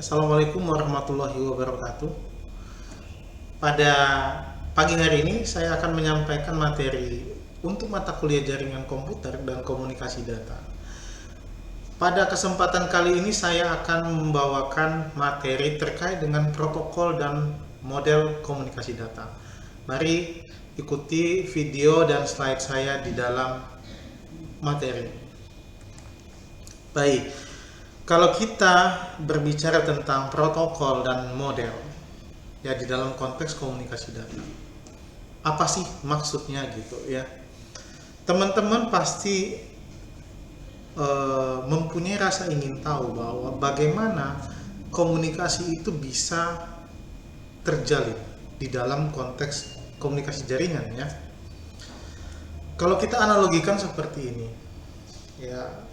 Assalamualaikum warahmatullahi wabarakatuh. Pada pagi hari ini saya akan menyampaikan materi untuk mata kuliah jaringan komputer dan komunikasi data. Pada kesempatan kali ini saya akan membawakan materi terkait dengan protokol dan model komunikasi data. Mari ikuti video dan slide saya di dalam materi. Baik, kalau kita berbicara tentang protokol dan model, ya di dalam konteks komunikasi data, apa sih maksudnya gitu ya? Teman-teman pasti mempunyai rasa ingin tahu bahwa bagaimana komunikasi itu bisa terjalin di dalam konteks komunikasi jaringan ya. Kalau kita analogikan seperti ini, ya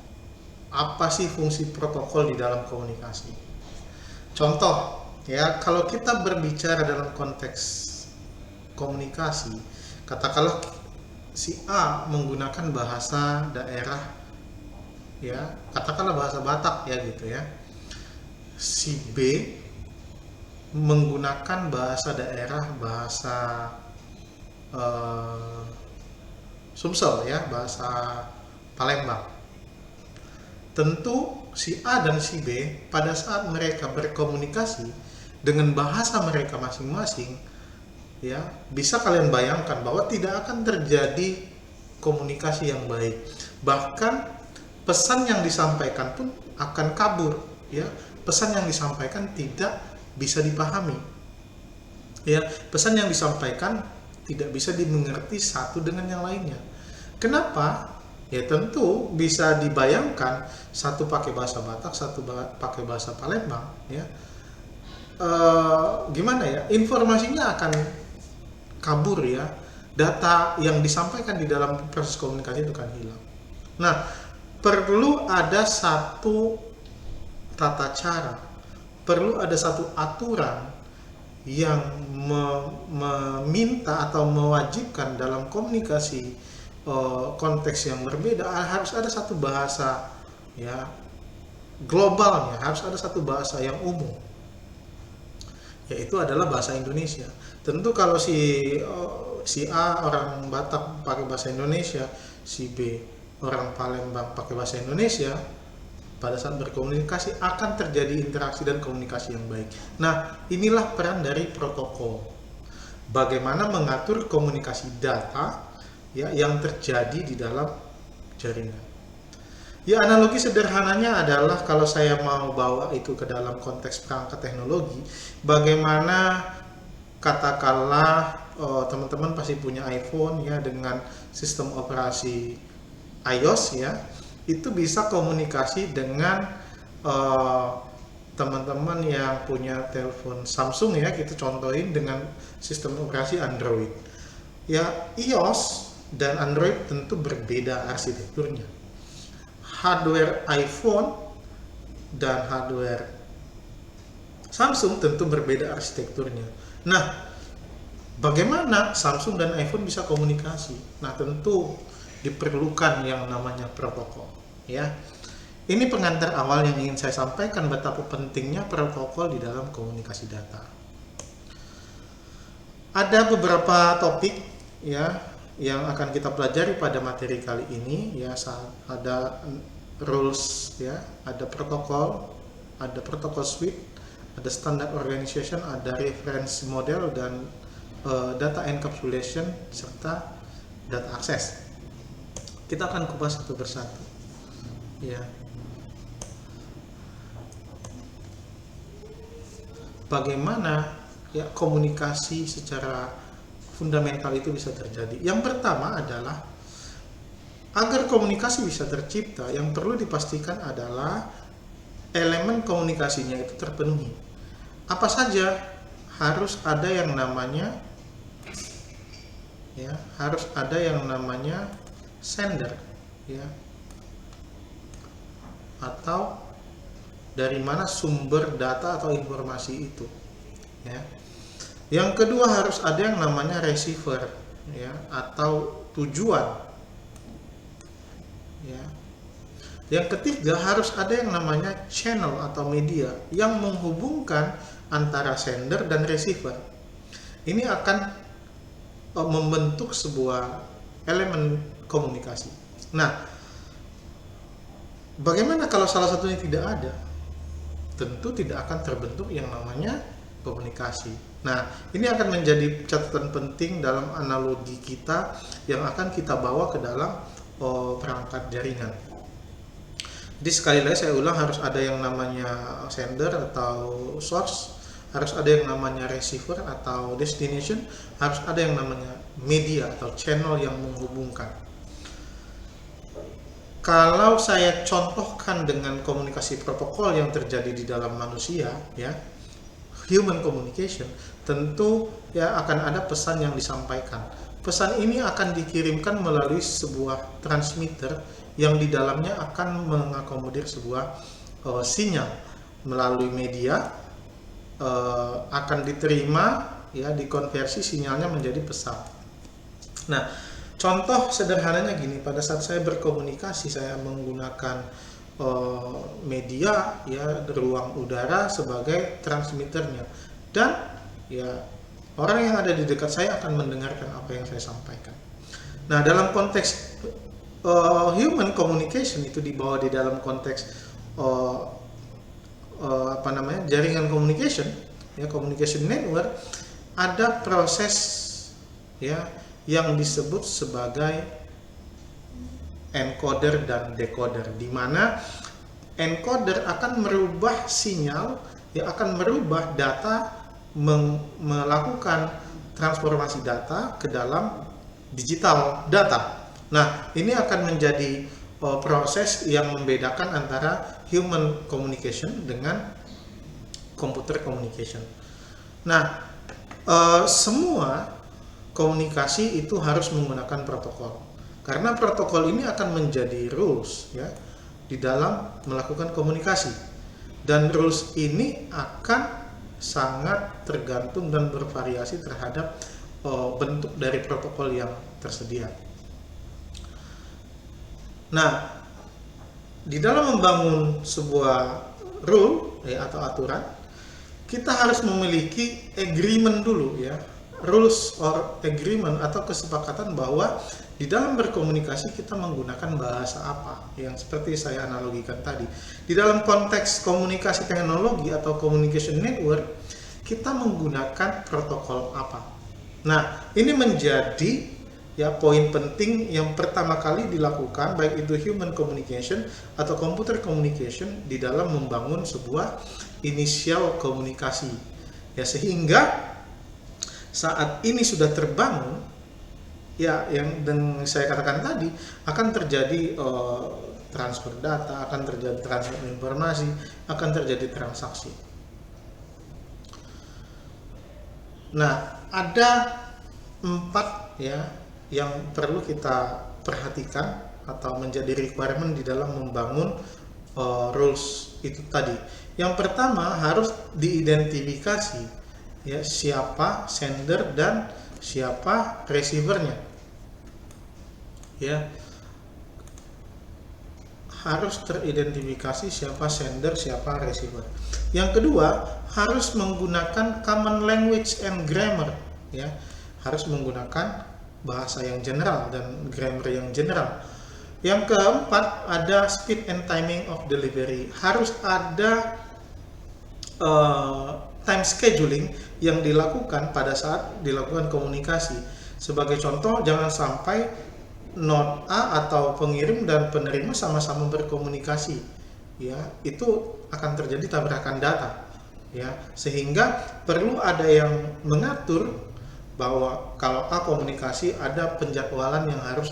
apa sih fungsi protokol di dalam komunikasi? Contoh, ya kalau kita berbicara dalam konteks komunikasi, katakanlah si A menggunakan bahasa daerah, ya katakanlah bahasa Batak ya gitu ya. Si B menggunakan bahasa daerah, bahasa Sumsel ya, bahasa Palembang. Tentu si A dan si B pada saat mereka berkomunikasi dengan bahasa mereka masing-masing, ya bisa kalian bayangkan bahwa tidak akan terjadi komunikasi yang baik. Bahkan pesan yang disampaikan pun akan kabur, ya. Pesan yang disampaikan tidak bisa dipahami. Ya, pesan yang disampaikan tidak bisa dimengerti satu dengan yang lainnya. Kenapa? Ya tentu bisa dibayangkan satu pakai bahasa Batak, satu pakai bahasa Palembang, ya. Gimana ya? Informasinya akan kabur ya. Data yang disampaikan di dalam proses komunikasi itu akan hilang. Nah, perlu ada satu tata cara, perlu ada satu aturan yang meminta atau mewajibkan dalam komunikasi konteks yang berbeda harus ada satu bahasa ya globalnya, harus ada satu bahasa yang umum, yaitu adalah bahasa Indonesia. Tentu kalau si A orang Batak pakai bahasa Indonesia, si B orang Palembang pakai bahasa Indonesia, pada saat berkomunikasi akan terjadi interaksi dan komunikasi yang baik. Nah, inilah peran dari protokol. Bagaimana mengatur komunikasi data ya yang terjadi di dalam jaringan. Ya, analogi sederhananya adalah kalau saya mau bawa itu ke dalam konteks perangkat teknologi, bagaimana katakanlah teman-teman pasti punya iPhone ya dengan sistem operasi iOS ya, itu bisa komunikasi dengan teman-teman yang punya telepon Samsung ya, kita contohin dengan sistem operasi Android. Ya, iOS dan Android tentu berbeda arsitekturnya. Hardware iPhone dan hardware Samsung tentu berbeda arsitekturnya. Nah, bagaimana Samsung dan iPhone bisa komunikasi? Nah, tentu diperlukan yang namanya protokol ya. Ini pengantar awal yang ingin saya sampaikan betapa pentingnya protokol di dalam komunikasi data. Ada beberapa topik ya yang akan kita pelajari pada materi kali ini ya. Ada rules ya, ada protokol, ada protokol suite, ada standard organization, ada reference model, dan data encapsulation serta data access. Kita akan kupas satu persatu ya. Bagaimana ya komunikasi secara fundamental itu bisa terjadi. Yang pertama adalah agar komunikasi bisa tercipta, yang perlu dipastikan adalah elemen komunikasinya itu terpenuhi. Apa saja? Harus ada yang namanya ya, harus ada yang namanya sender ya, atau dari mana sumber data atau informasi itu ya. Yang kedua harus ada yang namanya receiver ya, atau tujuan ya. Yang ketiga, harus ada yang namanya channel atau media yang menghubungkan antara sender dan receiver. Ini akan membentuk sebuah elemen komunikasi. Nah, bagaimana kalau salah satunya tidak ada? Tentu tidak akan terbentuk yang namanya komunikasi. Nah, ini akan menjadi catatan penting dalam analogi kita yang akan kita bawa ke dalam perangkat jaringan. Jadi sekali lagi saya ulang, harus ada yang namanya sender atau source, harus ada yang namanya receiver atau destination, harus ada yang namanya media atau channel yang menghubungkan. Kalau saya contohkan dengan komunikasi protokol yang terjadi di dalam manusia, ya, human communication, tentu ya akan ada pesan yang disampaikan. Pesan ini akan dikirimkan melalui sebuah transmitter yang di dalamnya akan mengakomodir sebuah sinyal melalui media, akan diterima, ya, dikonversi sinyalnya menjadi pesan. Nah, contoh sederhananya gini, pada saat saya berkomunikasi, saya menggunakan media, ya, ruang udara sebagai transmitternya, dan ya orang yang ada di dekat saya akan mendengarkan apa yang saya sampaikan. Nah, dalam konteks human communication itu dibawa di dalam konteks jaringan communication, ya, communication network, ada proses, ya, yang disebut sebagai encoder dan decoder, di mana encoder akan merubah sinyal, ya, akan merubah data, melakukan transformasi data ke dalam digital data. Nah, ini akan menjadi proses yang membedakan antara human communication dengan computer communication. Nah, semua komunikasi itu harus menggunakan protokol, karena protokol ini akan menjadi rules, ya, di dalam melakukan komunikasi, dan rules ini akan sangat tergantung dan bervariasi terhadap bentuk dari protokol yang tersedia. Nah, di dalam membangun sebuah rule, ya, atau aturan, kita harus memiliki agreement dulu, ya, rules or agreement atau kesepakatan bahwa di dalam berkomunikasi kita menggunakan bahasa apa, yang seperti saya analogikan tadi. Di dalam konteks komunikasi teknologi atau communication network, kita menggunakan protokol apa. Nah, ini menjadi, ya, poin penting yang pertama kali dilakukan, baik itu human communication atau computer communication, di dalam membangun sebuah inisial komunikasi, ya, sehingga saat ini sudah terbangun, ya, yang saya katakan tadi, akan terjadi transfer data, akan terjadi transfer informasi, akan terjadi transaksi. Nah, ada 4, ya, yang perlu kita perhatikan atau menjadi requirement di dalam membangun rules itu tadi. Yang pertama, harus diidentifikasi, ya, siapa sender dan siapa receivernya, ya, harus teridentifikasi siapa sender, siapa receiver. Yang kedua, harus menggunakan common language and grammar, ya, harus menggunakan bahasa yang general dan grammar yang general. Yang keempat, ada speed and timing of delivery, harus ada time scheduling yang dilakukan pada saat dilakukan komunikasi. Sebagai contoh, jangan sampai node A atau pengirim dan penerima sama-sama berkomunikasi, ya, itu akan terjadi tabrakan data, ya, sehingga perlu ada yang mengatur bahwa kalau A komunikasi, ada penjadwalan yang harus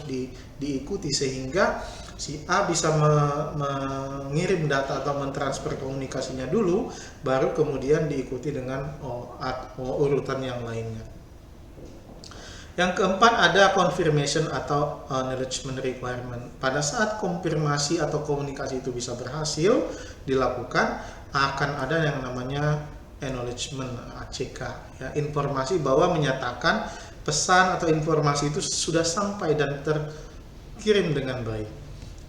diikuti, sehingga si A bisa mengirim data atau mentransfer komunikasinya dulu, baru kemudian diikuti dengan urutan yang lainnya. Yang keempat, ada confirmation atau acknowledgement requirement. Pada saat konfirmasi atau komunikasi itu bisa berhasil dilakukan, akan ada yang namanya acknowledgement, ACK, ya, informasi bahwa menyatakan pesan atau informasi itu sudah sampai dan terkirim dengan baik.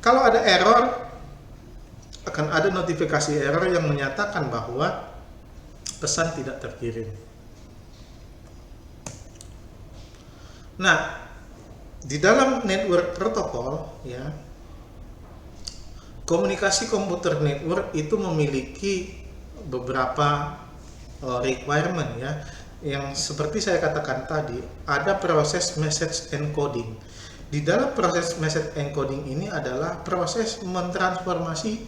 Kalau ada error, akan ada notifikasi error yang menyatakan bahwa pesan tidak terkirim. Nah, di dalam network protokol ya, komunikasi komputer network itu memiliki beberapa requirement ya, yang seperti saya katakan tadi, ada proses message encoding. Di dalam proses message encoding ini adalah proses mentransformasi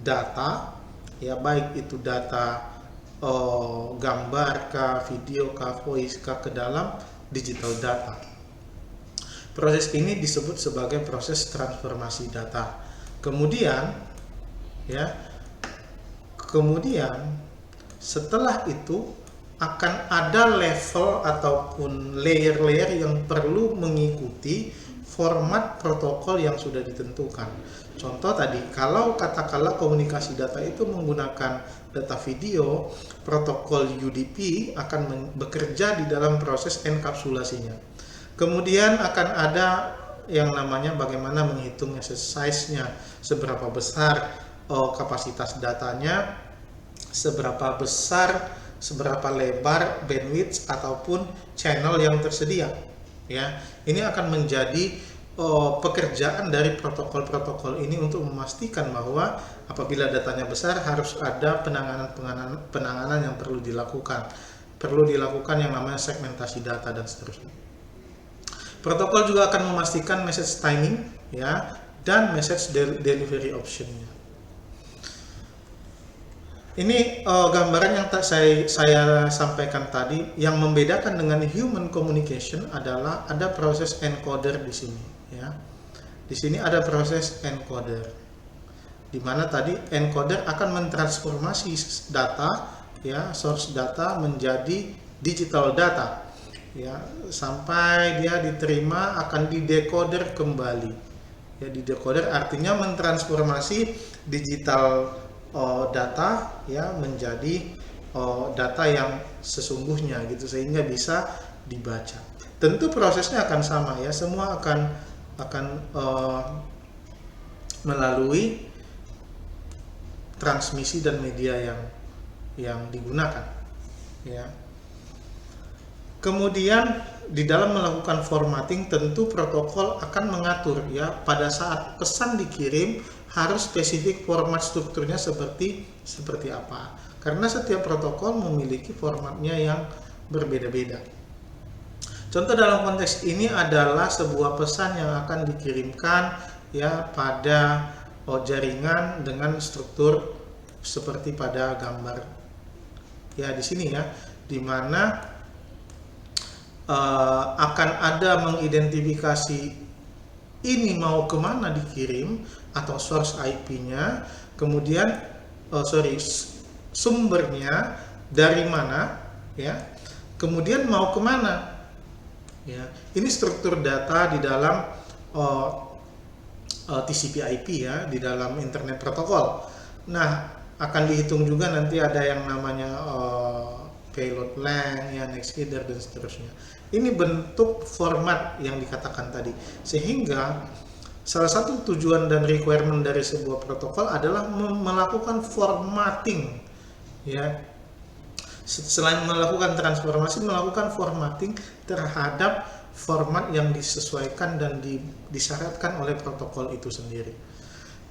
data ya, baik itu data gambar kah, video kah, voice kah, ke dalam digital data. Proses ini disebut sebagai proses transformasi data. Kemudian setelah itu akan ada level ataupun layer-layer yang perlu mengikuti format protokol yang sudah ditentukan. Contoh tadi, kalau katakanlah komunikasi data itu menggunakan data video, protokol UDP akan bekerja di dalam proses enkapsulasinya. Kemudian akan ada yang namanya bagaimana menghitung message size-nya, seberapa besar kapasitas datanya, seberapa besar, seberapa lebar bandwidth ataupun channel yang tersedia. Ya, ini akan menjadi pekerjaan dari protokol-protokol ini untuk memastikan bahwa apabila datanya besar harus ada penanganan yang perlu dilakukan. Perlu dilakukan yang namanya segmentasi data dan seterusnya. Protokol juga akan memastikan message timing ya, dan message delivery option-nya. Ini gambaran yang saya sampaikan tadi. Yang membedakan dengan human communication adalah ada proses encoder di sini ya. Di sini ada proses encoder, di mana tadi encoder akan mentransformasi data ya, source data menjadi digital data ya, sampai dia diterima akan didecoder kembali ya. Didecoder artinya mentransformasi digital data ya menjadi data yang sesungguhnya gitu, sehingga bisa dibaca. Tentu prosesnya akan sama ya, semua akan melalui transmisi dan media yang digunakan ya. Kemudian di dalam melakukan formatting tentu protokol akan mengatur ya, pada saat pesan dikirim harus spesifik format strukturnya seperti apa, karena setiap protokol memiliki formatnya yang berbeda-beda. Contoh dalam konteks ini adalah sebuah pesan yang akan dikirimkan ya pada jaringan dengan struktur seperti pada gambar ya di sini ya, di mana akan ada mengidentifikasi ini mau kemana dikirim atau source IP-nya, kemudian sumbernya dari mana ya, kemudian mau kemana ya. Ini struktur data di dalam TCP/IP ya, di dalam internet protokol. Nah, akan dihitung juga nanti ada yang namanya payload length ya, next header dan seterusnya. Ini bentuk format yang dikatakan tadi, sehingga salah satu tujuan dan requirement dari sebuah protokol adalah melakukan formatting ya. Selain melakukan transformasi, melakukan formatting terhadap format yang disesuaikan dan disyaratkan oleh protokol itu sendiri.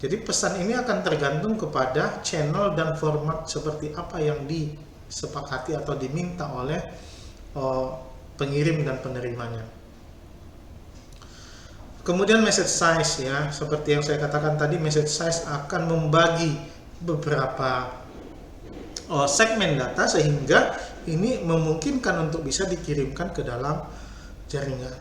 Jadi pesan ini akan tergantung kepada channel dan format seperti apa yang disepakati atau diminta oleh pengirim dan penerimanya. Kemudian message size ya, seperti yang saya katakan tadi, message size akan membagi beberapa segmen data sehingga ini memungkinkan untuk bisa dikirimkan ke dalam jaringan.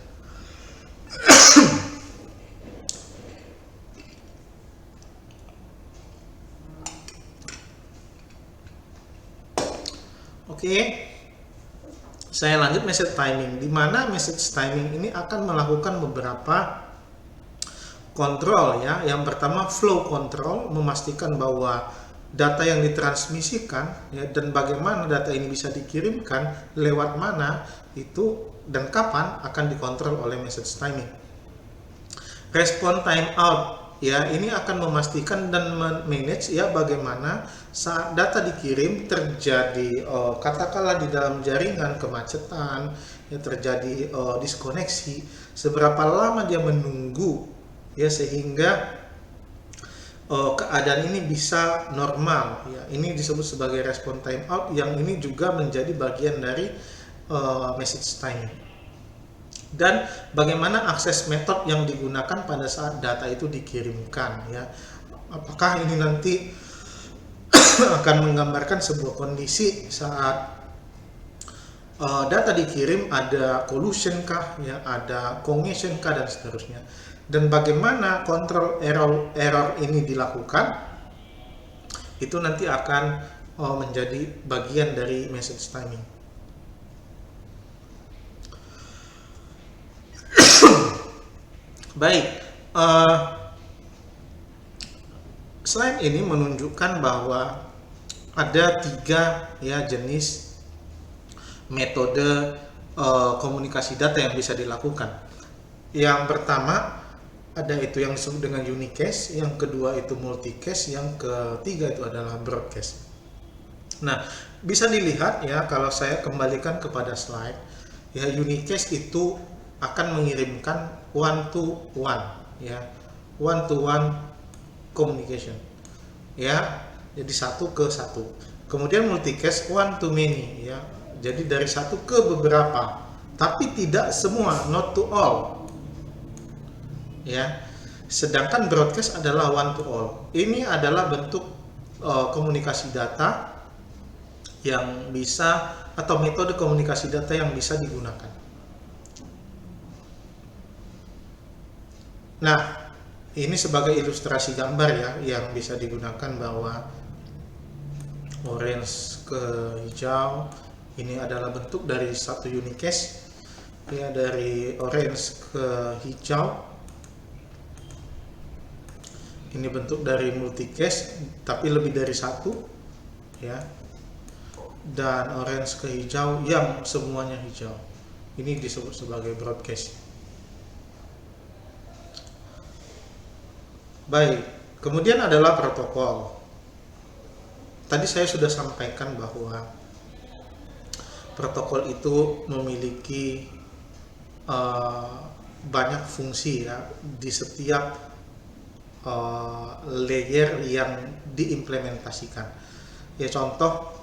Oke. Saya lanjut message timing, di mana message timing ini akan melakukan beberapa kontrol ya. Yang pertama flow control, memastikan bahwa data yang ditransmisikan ya, dan bagaimana data ini bisa dikirimkan, lewat mana itu dan kapan akan dikontrol oleh message timing. Respon time out ya ini akan memastikan dan manage ya bagaimana saat data dikirim terjadi katakanlah di dalam jaringan kemacetan, ya terjadi diskoneksi, seberapa lama dia menunggu ya sehingga keadaan ini bisa normal ya. Ini disebut sebagai response timeout, yang ini juga menjadi bagian dari message timing. Dan bagaimana akses metode yang digunakan pada saat data itu dikirimkan ya. Apakah ini nanti akan menggambarkan sebuah kondisi saat data dikirim ada collusion kah ya, ada cohesion kah, dan seterusnya. Dan bagaimana kontrol error ini dilakukan, itu nanti akan menjadi bagian dari message timing. Baik, slide ini menunjukkan bahwa ada 3 ya jenis metode komunikasi data yang bisa dilakukan. Yang pertama ada itu yang disebut dengan unicast, yang kedua itu multicast, yang ketiga itu adalah broadcast. Nah, bisa dilihat ya kalau saya kembalikan kepada slide ya, unicast itu akan mengirimkan one to one ya, one to one communication ya, jadi satu ke satu. Kemudian multicast one to many ya, jadi dari satu ke beberapa, tapi tidak semua, not to all ya. Sedangkan broadcast adalah one to all. Ini adalah bentuk komunikasi data yang bisa, atau metode komunikasi data yang bisa digunakan. Nah, ini sebagai ilustrasi gambar ya yang bisa digunakan, bahwa orange ke hijau ini adalah bentuk dari satu unicast ya, dari orange ke hijau ini bentuk dari multicast tapi lebih dari satu ya, dan orange ke hijau yang semuanya hijau ini disebut sebagai broadcast. Baik, kemudian adalah protokol. Tadi saya sudah sampaikan bahwa protokol itu memiliki banyak fungsi ya di setiap layer yang diimplementasikan. Ya contoh,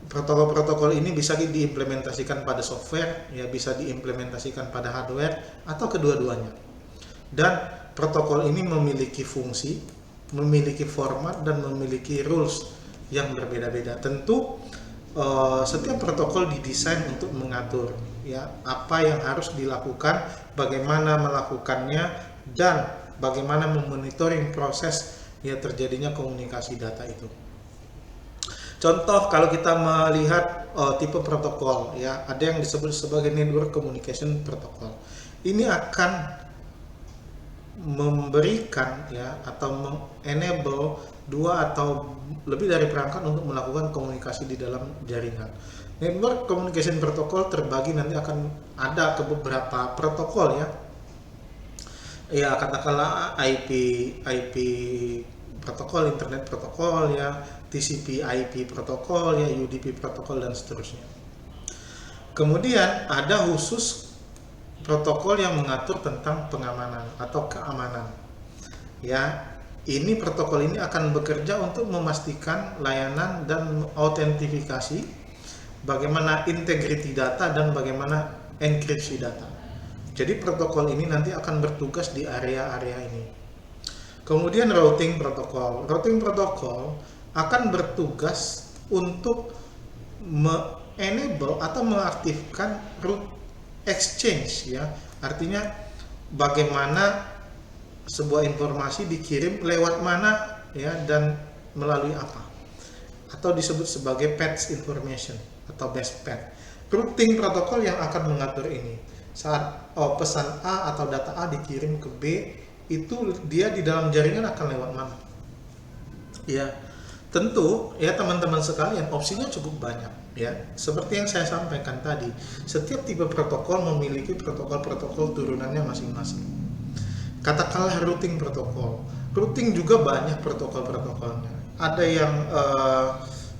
protokol-protokol ini bisa diimplementasikan pada software, ya bisa diimplementasikan pada hardware atau kedua-duanya. Dan protokol ini memiliki fungsi, memiliki format, dan memiliki rules yang berbeda-beda. Tentu setiap protokol didesain untuk mengatur ya apa yang harus dilakukan, bagaimana melakukannya, dan bagaimana memonitoring proses ya terjadinya komunikasi data itu. Contoh, kalau kita melihat tipe protokol ya, ada yang disebut sebagai network communication protocol. Ini akan memberikan ya atau mengenable 2 atau lebih dari perangkat untuk melakukan komunikasi di dalam jaringan. Network communication protocol terbagi, nanti akan ada ke beberapa protokol ya, katakanlah IP protokol, internet protokol ya, TCP IP protokol ya, UDP protokol, dan seterusnya. Kemudian ada khusus protokol yang mengatur tentang pengamanan atau keamanan ya. Ini protokol ini akan bekerja untuk memastikan layanan dan autentifikasi, bagaimana integriti data, dan bagaimana enkripsi data. Jadi protokol ini nanti akan bertugas di area-area ini. Kemudian routing protokol. Routing protokol akan bertugas untuk enable atau mengaktifkan route exchange ya. Artinya bagaimana sebuah informasi dikirim lewat mana ya, dan melalui apa. Atau disebut sebagai path information atau best path. Routing protokol yang akan mengatur ini. Saat pesan A atau data A dikirim ke B, itu dia di dalam jaringan akan lewat mana ya. Tentu ya teman-teman sekalian, opsinya cukup banyak ya. Seperti yang saya sampaikan tadi, setiap tipe protokol memiliki protokol-protokol turunannya masing-masing. katakanlah routing protokol. Routing juga banyak protokol-protokolnya. Ada yang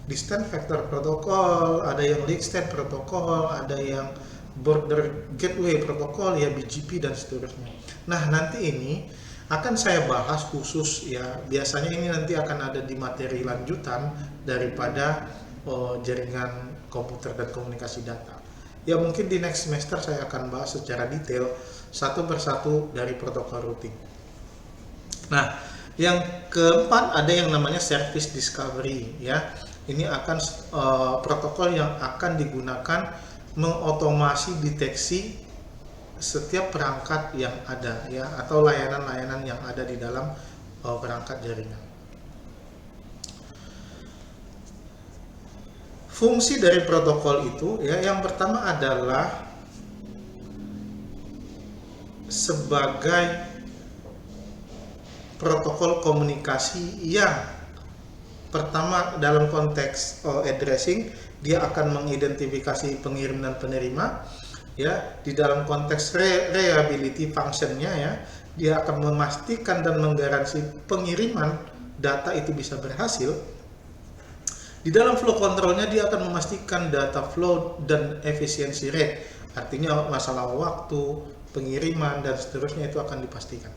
distance vector protokol, ada yang link state protokol, ada yang border gateway protokol, ya BGP dan seterusnya. Nah, nanti ini akan saya bahas khusus ya. Biasanya ini nanti akan ada di materi lanjutan daripada jaringan komputer dan komunikasi data. Ya mungkin di next semester saya akan bahas secara detail satu persatu dari protokol routing. Nah, yang keempat ada yang namanya service discovery ya. Ini akan protokol yang akan digunakan mengotomasi deteksi setiap perangkat yang ada ya, atau layanan-layanan yang ada di dalam perangkat jaringan. Fungsi dari protokol itu ya, yang pertama adalah sebagai protokol komunikasi yang pertama dalam konteks addressing, dia akan mengidentifikasi pengirim dan penerima ya. Di dalam konteks reliability functionnya ya, dia akan memastikan dan menggaransi pengiriman data itu bisa berhasil. Di dalam flow controlnya dia akan memastikan data flow dan efisiensi rate, artinya masalah waktu, pengiriman dan seterusnya itu akan dipastikan.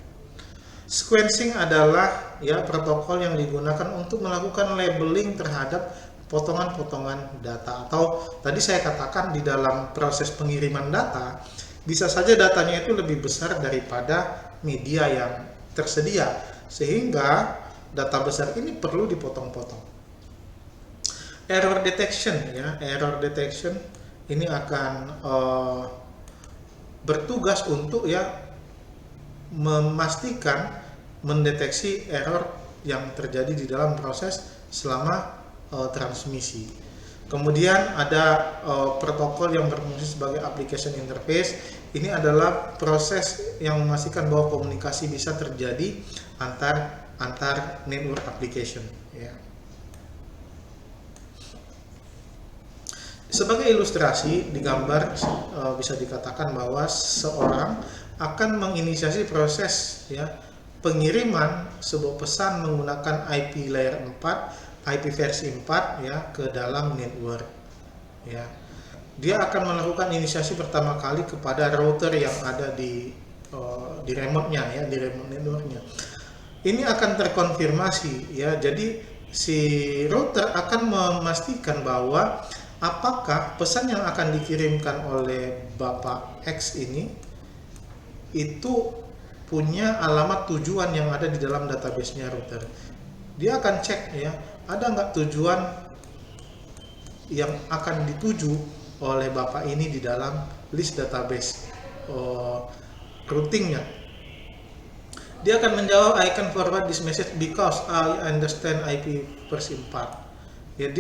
Sequencing adalah ya protokol yang digunakan untuk melakukan labeling terhadap potongan-potongan data, atau tadi saya katakan di dalam proses pengiriman data bisa saja datanya itu lebih besar daripada media yang tersedia, sehingga data besar ini perlu dipotong-potong. Error detection ya, error detection ini akan bertugas untuk ya memastikan mendeteksi error yang terjadi di dalam proses selama transmisi. Kemudian ada protokol yang berfungsi sebagai application interface. Ini adalah proses yang memastikan bahwa komunikasi bisa terjadi antar network application ya. Sebagai ilustrasi di gambar bisa dikatakan bahwa seorang akan menginisiasi proses ya pengiriman sebuah pesan menggunakan IP layer 4, IP versi 4 ya ke dalam network ya. Dia akan melakukan inisiasi pertama kali kepada router yang ada di remote-nya ya, di remote network-nya. Ini akan terkonfirmasi ya. Jadi si router akan memastikan bahwa apakah pesan yang akan dikirimkan oleh Bapak X ini itu punya alamat tujuan yang ada di dalam database-nya router. Dia akan cek ya, ada nggak tujuan yang akan dituju oleh Bapak ini di dalam list database routingnya. Dia akan menjawab, I can forward this message because I understand IP versi 4. Ya,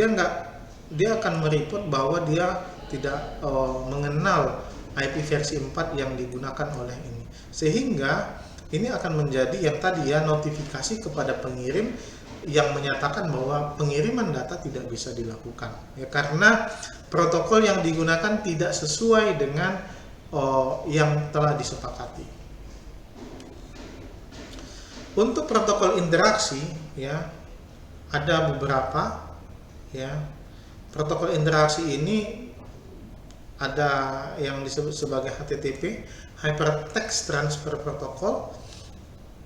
dia akan mereport bahwa dia tidak mengenal IP versi 4 yang digunakan oleh ini, sehingga ini akan menjadi yang tadi ya, notifikasi kepada pengirim yang menyatakan bahwa pengiriman data tidak bisa dilakukan ya, karena protokol yang digunakan tidak sesuai dengan yang telah disepakati. Untuk protokol interaksi ya, ada beberapa ya. Protokol interaksi ini ada yang disebut sebagai HTTP, Hypertext Transfer Protocol.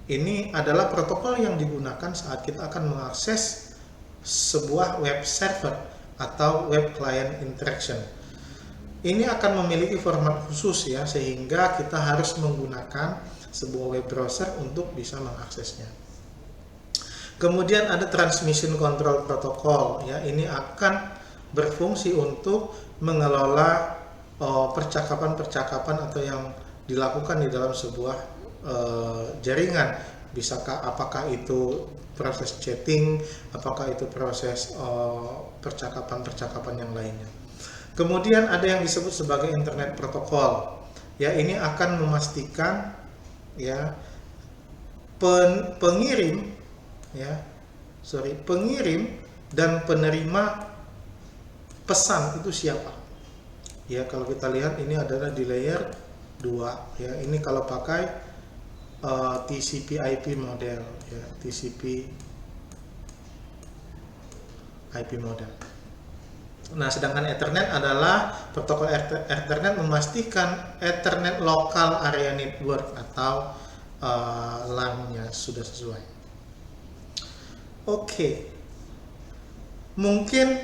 Ini adalah protokol yang digunakan saat kita akan mengakses sebuah web server atau web client interaction. Ini akan memiliki format khusus ya, sehingga kita harus menggunakan sebuah web browser untuk bisa mengaksesnya. Kemudian ada Transmission Control Protocol ya, ini akan berfungsi untuk mengelola percakapan-percakapan atau yang dilakukan di dalam sebuah jaringan. Apakah itu proses chatting, apakah itu proses percakapan-percakapan yang lainnya. Kemudian ada yang disebut sebagai Internet Protocol. Ya, ini akan memastikan ya pengirim dan penerima pesan itu siapa ya. Kalau kita lihat ini adalah di layer 2 ya. Ini kalau pakai TCP/IP model, ya, TCP/IP model. Nah, sedangkan Ethernet adalah protokol Ethernet memastikan Ethernet Local Area Network atau LAN-nya sudah sesuai. Oke, mungkin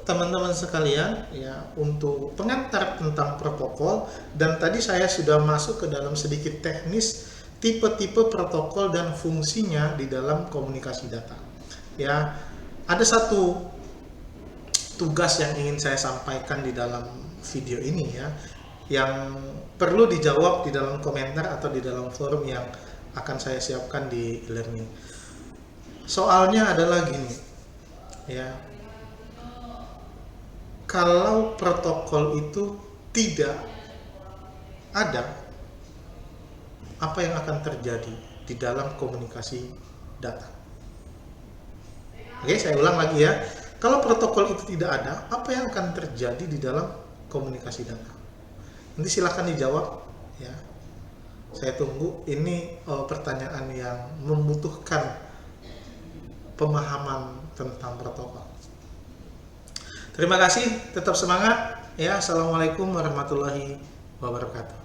teman-teman sekalian ya, untuk pengantar tentang protokol, dan tadi saya sudah masuk ke dalam sedikit teknis tipe-tipe protokol dan fungsinya di dalam komunikasi data. Ya, ada satu tugas yang ingin saya sampaikan di dalam video ini ya, yang perlu dijawab di dalam komentar atau di dalam forum yang akan saya siapkan di e-learning. Soalnya adalah gini ya, kalau protokol itu tidak ada, apa yang akan terjadi di dalam komunikasi data? Oke, saya ulang lagi ya. Kalau protokol itu tidak ada, apa yang akan terjadi di dalam komunikasi data? Nanti silahkan dijawab ya. Saya tunggu. Ini pertanyaan yang membutuhkan pemahaman tentang protokol. Terima kasih, tetap semangat ya. Assalamualaikum warahmatullahi wabarakatuh.